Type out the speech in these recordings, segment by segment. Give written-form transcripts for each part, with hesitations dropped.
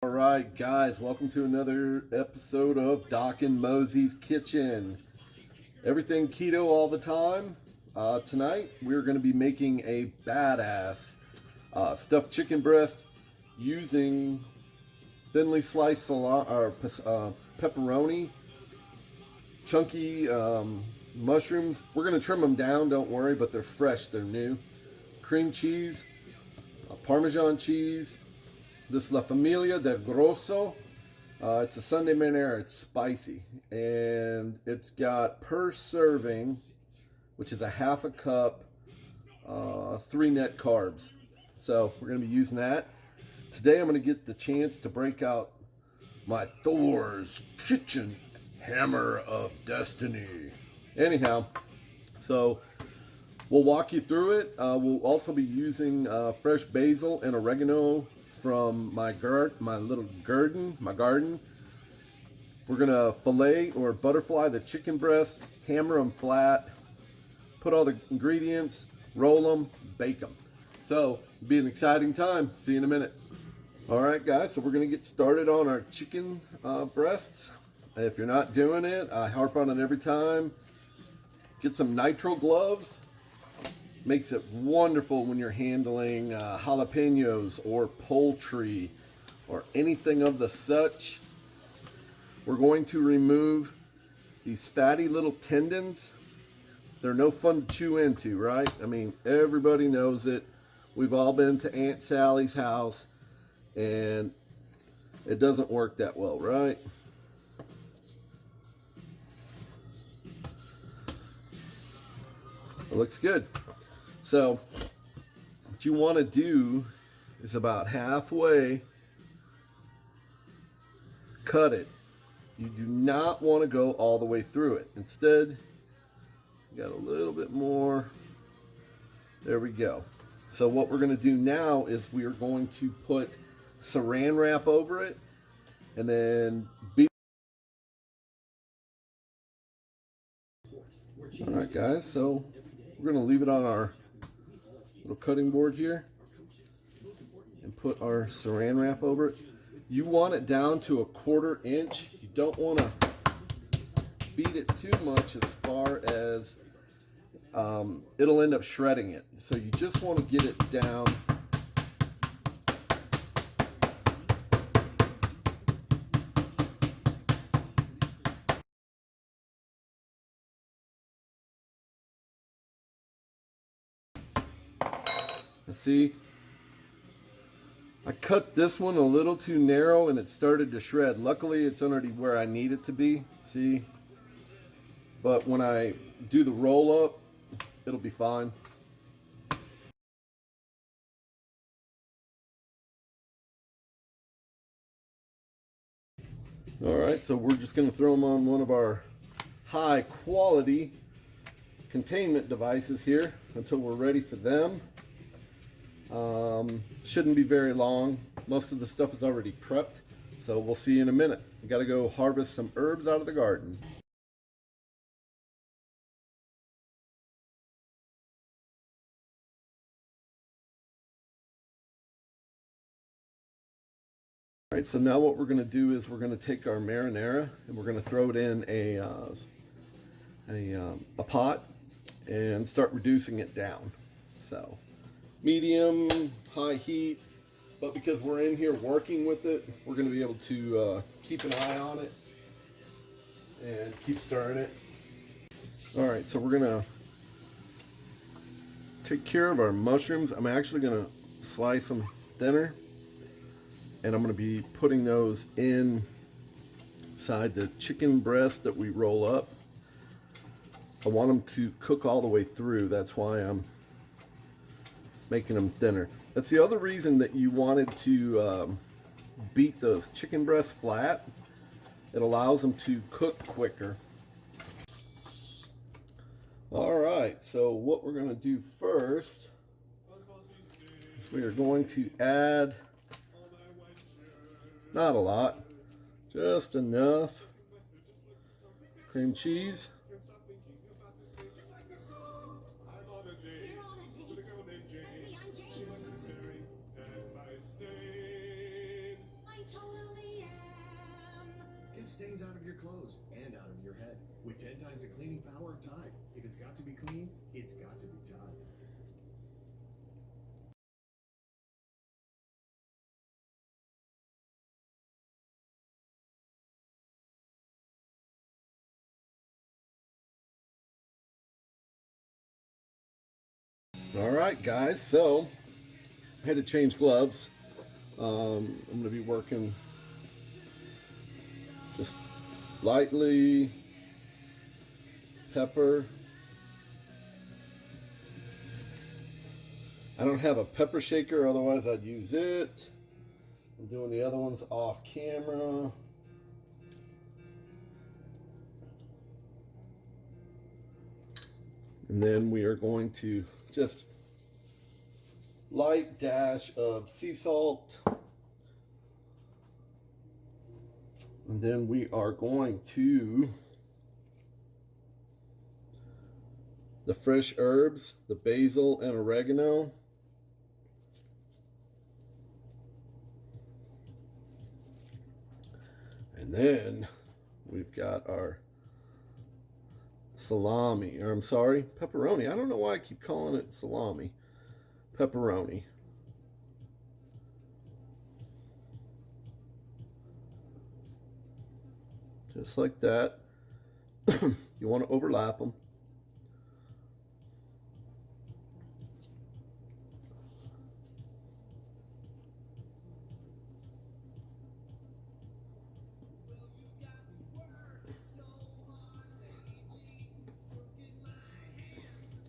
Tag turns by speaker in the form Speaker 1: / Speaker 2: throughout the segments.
Speaker 1: Alright guys, welcome to another episode of Doc and Mosey's Kitchen. Everything keto all the time. Tonight we're going to be making a badass stuffed chicken breast using thinly sliced pepperoni, chunky mushrooms. We're going to trim them down, don't worry, but they're fresh, they're new. Cream cheese, Parmesan cheese. This La Familia del Grosso. It's a Sunday marinara. It's spicy. And it's got per serving, which is a half a cup, 3 net carbs. So we're going to be using that. Today I'm going to get the chance to break out my Thor's Kitchen Hammer of Destiny. Anyhow, so we'll walk you through it. We'll also be using fresh basil and oregano from my garden. We're gonna fillet or butterfly the chicken breasts, hammer them flat, put all the ingredients, roll them, bake them. So it'll be an exciting time. See you in a minute. All right, guys. So we're gonna get started on our chicken breasts. If you're not doing it, I harp on it every time. Get some nitrile gloves. Makes it wonderful when you're handling jalapenos or poultry or anything of the such. We're going to remove these fatty little tendons. They're no fun to chew into, right? I mean, everybody knows it. We've all been to Aunt Sally's house and it doesn't work that well, right? It looks good. So what you want to do is about halfway cut it. You do not want to go all the way through it. Instead, you got a little bit more. There we go. So what we're going to do now is we are going to put saran wrap over it and then beat. All right, guys. So we're going to leave it on our little cutting board here and put our saran wrap over it. You want it down to 1/4 inch. You don't want to beat it too much as far as it'll end up shredding it. So you just want to get it down. See, I cut this one a little too narrow and it started to shred. Luckily, it's already where I need it to be. See? But when I do the roll up, it'll be fine. All right, so we're just going to throw them on one of our high quality containment devices here until we're ready for them. Shouldn't be very long. Most of the stuff is already prepped, so we'll see you in a minute. We got to go harvest some herbs out of the garden. All right, so now what we're going to do is we're going to take our marinara and we're going to throw it in a pot and start reducing it down. So medium, high heat, but because we're in here working with it, we're going to be able to keep an eye on it and keep stirring it. All right, so we're going to take care of our mushrooms. I'm actually going to slice them thinner, and I'm going to be putting those inside the chicken breast that we roll up. I want them to cook all the way through. That's why I'm making them thinner. That's the other reason that you wanted to beat those chicken breasts flat. It allows them to cook quicker. All right, so what we're going to do first is we are going to add, not a lot, just enough cream cheese.
Speaker 2: nose and out of your head. With 10 times the cleaning power of Tide. If it's got to be clean, it's got to be Tide.
Speaker 1: All right, guys, so I had to change gloves. I'm going to be working just lightly, pepper. I don't have a pepper shaker, otherwise I'd use it. I'm doing the other ones off camera. And then we are going to just light dash of sea salt. And then we are going to the fresh herbs, the basil and oregano. And then we've got our salami, or I'm sorry, pepperoni. I don't know why I keep calling it salami. Pepperoni. Just like that. You want to overlap them.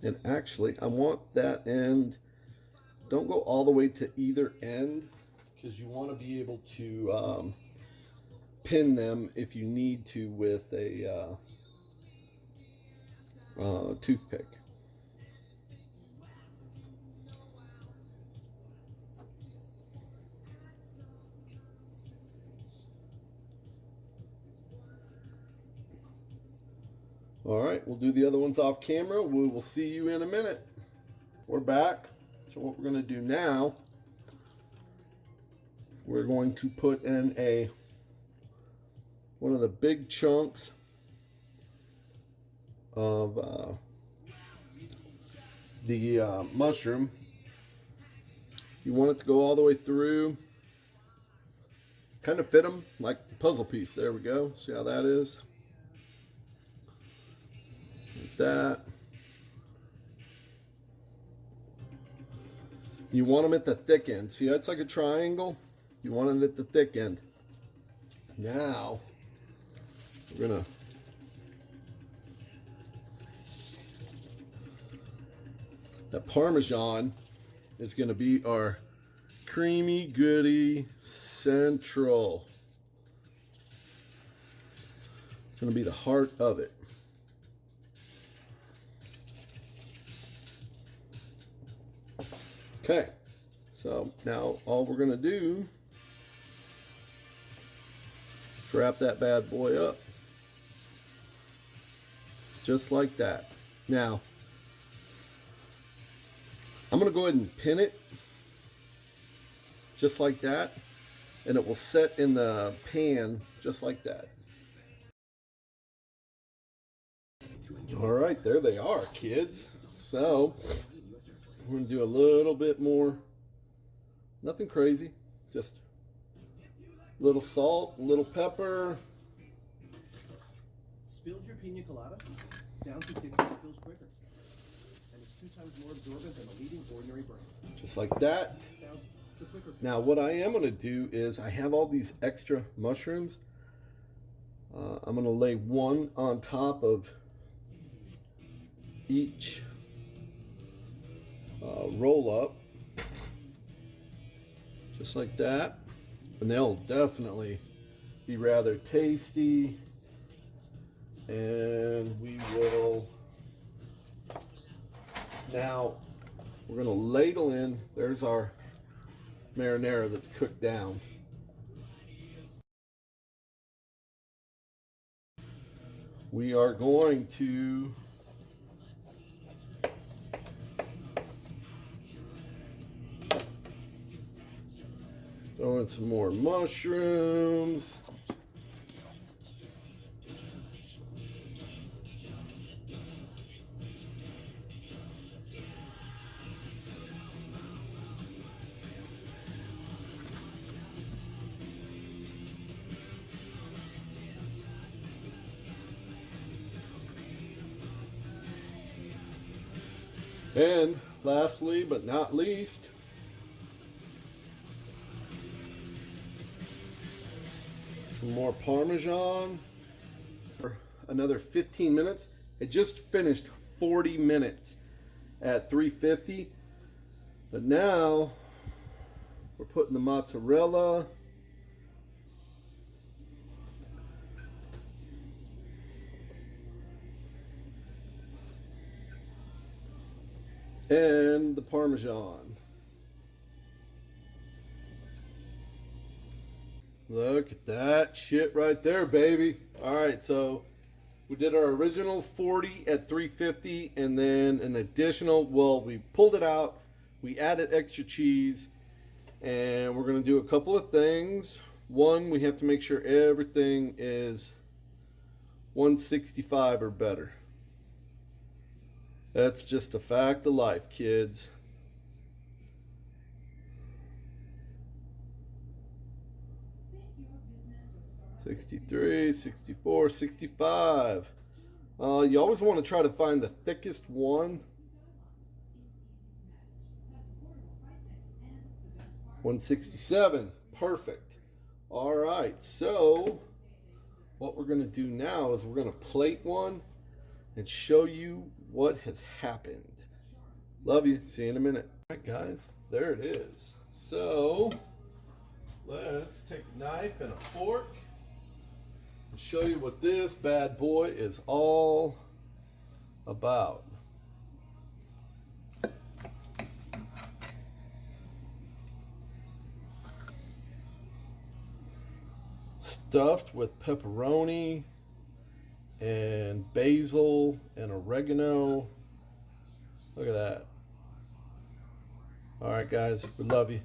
Speaker 1: And actually, I want that end, don't go all the way to either end, because you want to be able to pin them if you need to with a toothpick. All right, we'll do the other ones off camera. We will see you in a minute. We're back. So what we're going to do now, we're going to put in one of the big chunks of the mushroom. You want it to go all the way through. Kind of fit them like a puzzle piece. There we go. See how that is? Like that. You want them at the thick end. See, that's like a triangle. You want it at the thick end. Now, we're going to that Parmesan is going to be our creamy goody central. It's going to be the heart of it. Okay, so now all we're going to do is wrap that bad boy up. Just like that. Now, I'm going to go ahead and pin it just like that, and it will set in the pan just like that. All right, there they are, kids. So I'm going to do a little bit more, nothing crazy, just a little salt, a little pepper.
Speaker 2: Spilled your pina colada? Down to Pixie spills quicker. And it's 2 times more absorbent than a leading ordinary brand.
Speaker 1: Just like that. Now what I am going to do is I have all these extra mushrooms. I'm going to lay one on top of each roll up. Just like that. And they'll definitely be rather tasty. And we will, now we're going to ladle in, there's our marinara that's cooked down. We are going to throw in some more mushrooms. And lastly, but not least, some more Parmesan for another 15 minutes. It just finished 40 minutes at 350. But now we're putting the mozzarella. And the Parmesan. Look at that shit right there, baby. All right, so we did our original 40 at 350 and then an additional, well, we pulled it out, we added extra cheese, and we're going to do a couple of things. One, we have to make sure everything is 165 or better. That's just a fact of life, kids. $63, $64, $65. You always want to try to find the thickest one. $167. Perfect. All right, so what we're going to do now is we're going to plate one and show you what has happened. Love you. See you in a minute. All right, guys, there it is. So let's take a knife and a fork and show you what this bad boy is all about. Stuffed with pepperoni and basil and oregano. Look at that. All right, guys, we love you.